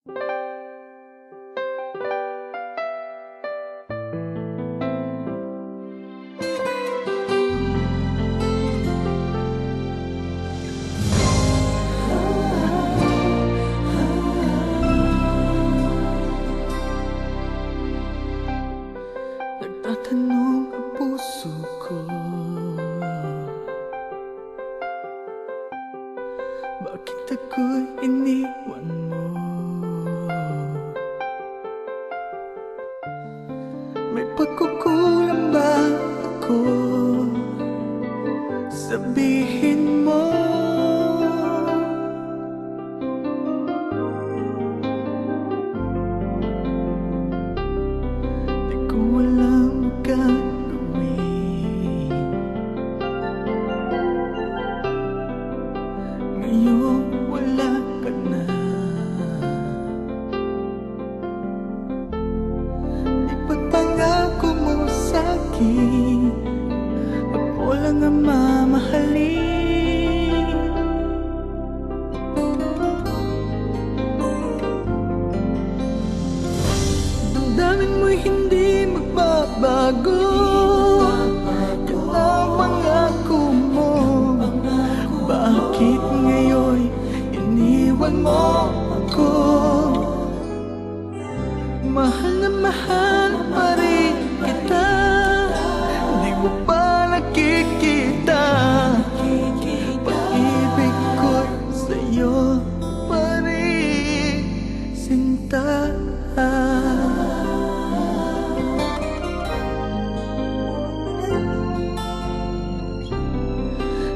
Nagtatanong ang puso ko, bakit ako'y iniwan mo? May pagkukulang ba ako? Sabihin mo. Di ko alam gagawin. Ngayon wala ka na. Ipagpangako mo sa'kin, ako lang ang mamahalin. Damdamin mo'y hindi magbabago. Yan ang pangako mo. Bakit ngayon iniwan mo ako? Mahal na mahal pa rin kita. Di mo ba nakikita? Pag-ibig ko'y sa'yo pa rin, sinta.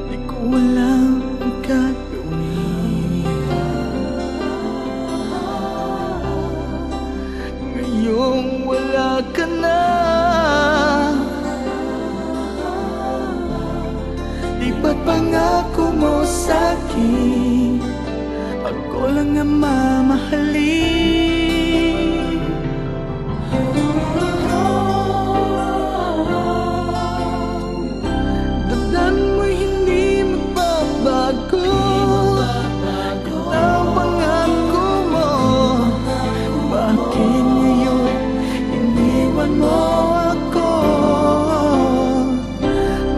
Di ko alam ang gagawin. Ngayong wala ka na. Di ba't pangako mo sa'kin, ako lang ang mamahalin. Damdamin mo'y hindi magbabago. Yan ang pangako mo. Bakit ngayon iniwan mo ako?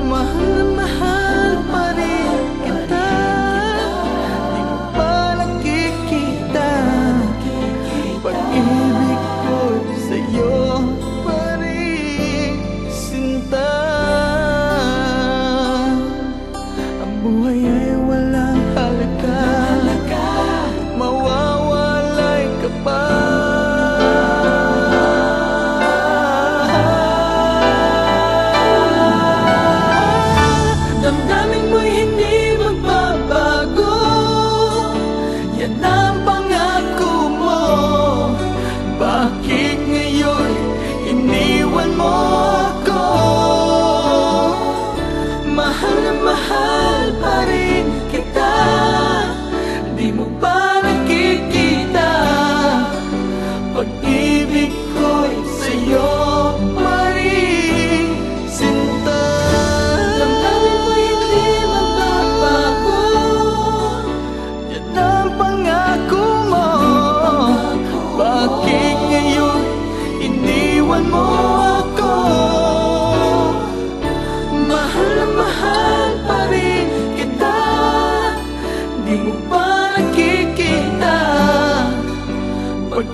Mahal na mahal pa rin kita. Di mo ba nakikita? Pag-ibig ko'y sa'yo pa rin, sinta. Ang buhay ay walang halaga, mawawalay ka pa. Damdamin mo'y hindi magbabago. Yan ang pangako mo. Bakit ngayon iniwan mo ako? Mahal na mahal pa rin kita. Di mo ba nakikita? Pag-ibig ko'y sa'yo pa rin, sinta. Damdamin mo'y hindi magbabago. Yan ang pangako mo. Bakit ngayon iniwan mo ako? Mahal na mahal pa rin kita. Di mo ba nakikita? Pag